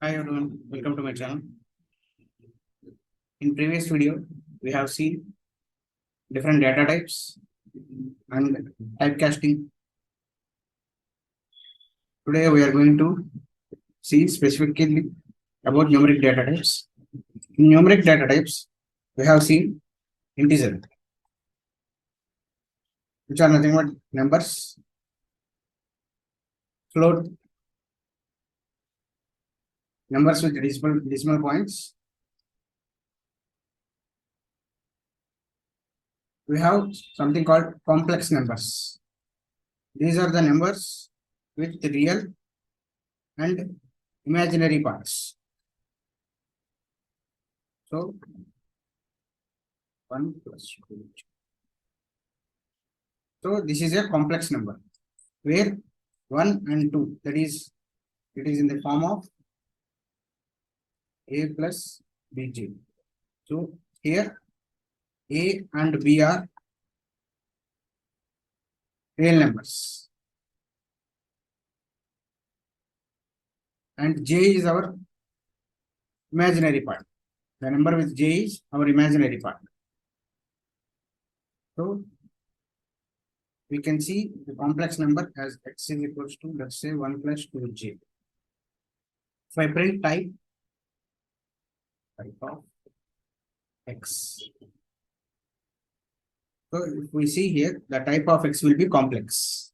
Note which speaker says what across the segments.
Speaker 1: Hi everyone, welcome to my channel. In previous video, we have seen different data types and typecasting. Today we are going to see specifically about numeric data types. In numeric data types, we have seen integer, which are nothing but numbers, float, numbers with decimal points. We have something called complex numbers. These are the numbers with real and imaginary parts. So 1 plus 2. So this is a complex number where 1 and 2, that is, it is in the form of a plus bj. So here a and b are real numbers and j is our imaginary part. The number with j is our imaginary part. So we can see the complex number as x is equals to, let's say, 1 plus 2j. If I print type of x. So if we see here, the type of x will be complex.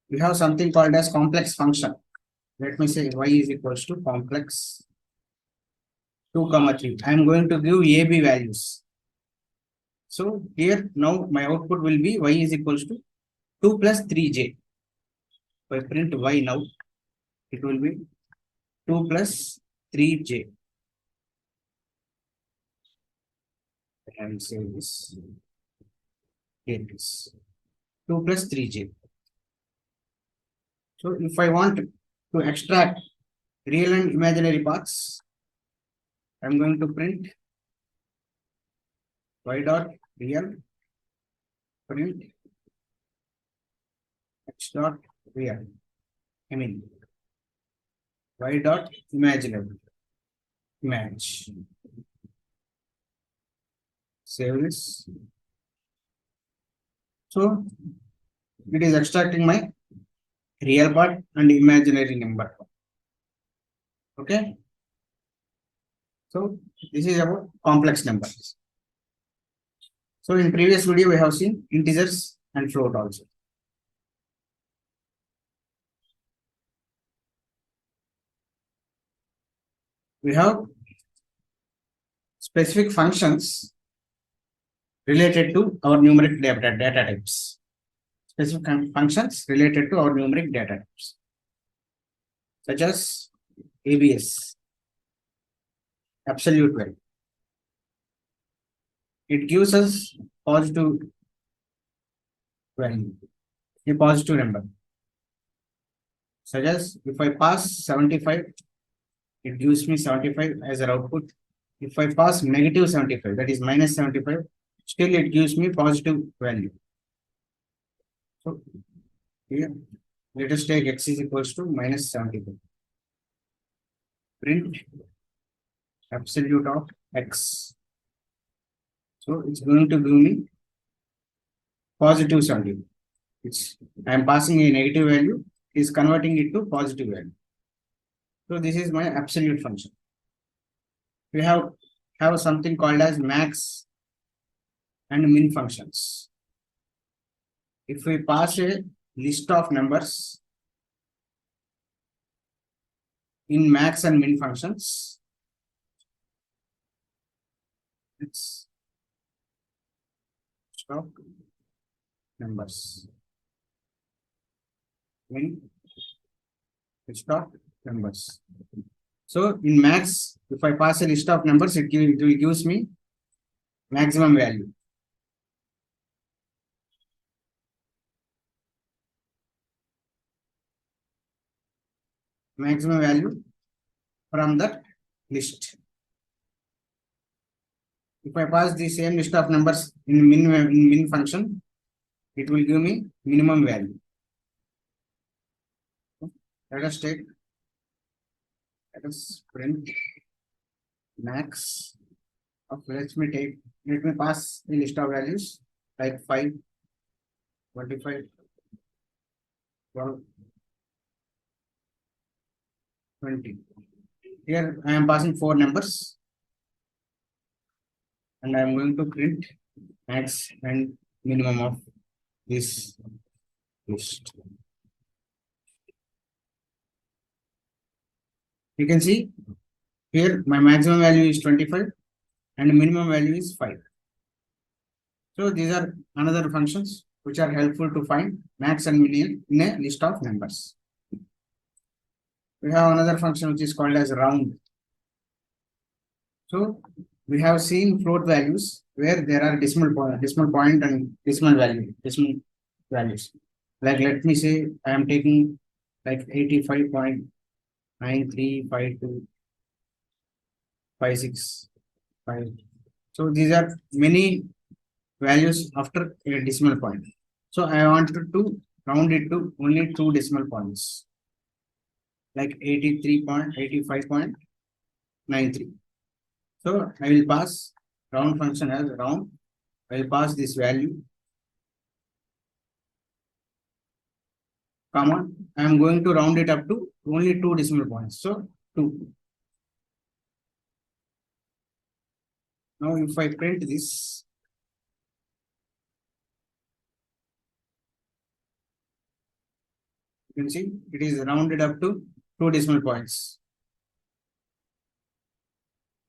Speaker 1: We have something called as complex function. Let me say y is equals to complex 2, 3. I am going to give a, b values. So here now my output will be y is equals to 2 plus 3j. If I print y now, it will be 2 plus 3j. I will say this. Here it is 2 plus 3j. So if I want to extract real and imaginary parts, I am going to print y dot real, print x dot real. I mean y dot imaginary, image. Save this. So it is extracting my real part and imaginary number. Okay. So this is about complex numbers. So in previous video we have seen integers and float also. We have specific functions related to our numeric data types. Specific functions related to our numeric data types, such as ABS, absolute value. It gives us positive value, a positive number. Such as if I pass 75, it gives me 75 as an output. If I pass negative 75, that is minus 75, still it gives me positive value. So here, let us take x is equals to minus 75. Print absolute of x. So it's going to give me positive 75. I am passing a negative value, is converting it to positive value. So this is my absolute function. We have something called as max and min functions. If we pass a list of numbers in max and min functions, it's stop numbers. Min stop numbers. So in max, if I pass a list of numbers, it gives me maximum value. Maximum value from that list. If I pass the same list of numbers in min function, it will give me minimum value. Let us take let us print max of, let me pass a list of values like 5, 25, 12, 20. Here I am passing 4 numbers and I am going to print max and minimum of this list. You can see here my maximum value is 25 and minimum value is 5. So these are another functions which are helpful to find max and minimum in a list of numbers. We have another function which is called as round. So we have seen float values where there are decimal point and decimal values. Like let me say I am taking like 85.935256. So these are many values after a decimal point. So I wanted to round it to only 2 decimal points, like 83.85.93. So I will pass round function as round. I will pass this value, comma. I am going to round it up to only 2 decimal points. So 2. Now if I print this, you can see it is rounded up to 2 decimal points.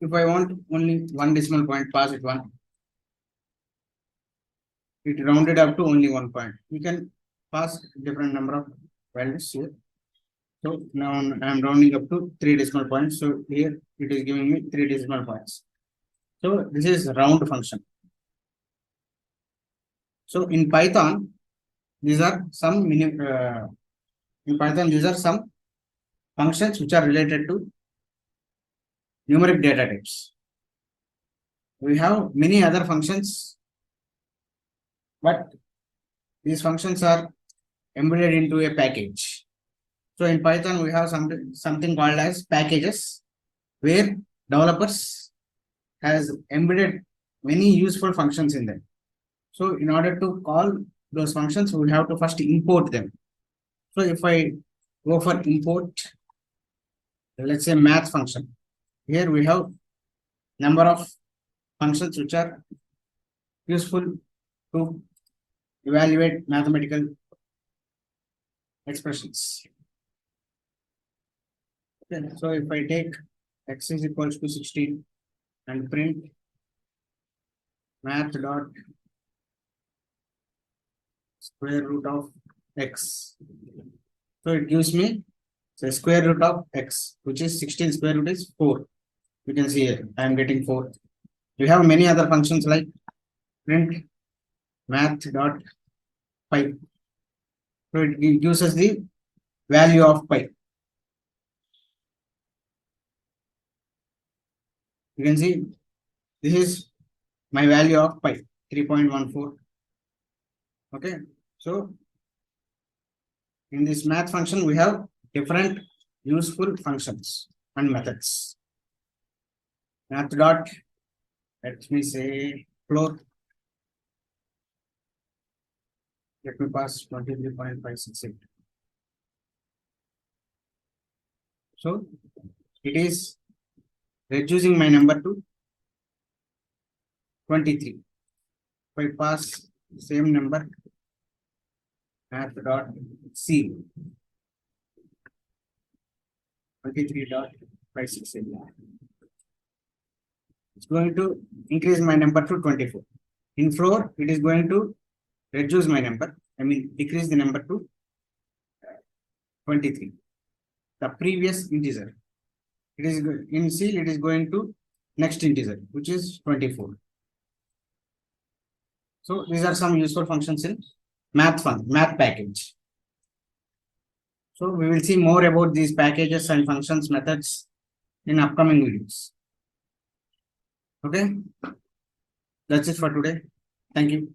Speaker 1: If I want only 1 decimal point, pass it 1. It rounded up to only 1 point. You can pass different number of values here. So now I am rounding up to 3 decimal points. So here it is giving me 3 decimal points. So this is round function. So in Python, these are some functions which are related to numeric data types. We have many other functions, but these functions are embedded into a package. So in Python, we have something called as packages, where developers has embedded many useful functions in them. So in order to call those functions, we have to first import them. So if I go for import, let's say math function, here we have number of functions which are useful to evaluate mathematical expressions. Okay, so if I take x is equals to 16 and print math dot square root of x, so it gives me the square root of x, which is 16 square root is 4. You can see here I am getting 4. We have many other functions like print math dot pi, so it gives us the value of pi. You can see this is my value of pi, 3.14. Okay, so in this math function we have different useful functions and methods. Math dot, let me say float, let me pass 23.568. So it is reducing my number to 23. If I pass the same number, math dot c, 23.568. It's going to increase my number to 24. In floor, it is going to reduce my number, decrease the number to 23, the previous integer. It is in C, it is going to next integer, which is 24. So these are some useful functions in math package. So we will see more about these packages and functions methods in upcoming videos. Okay, that's it for today. Thank you.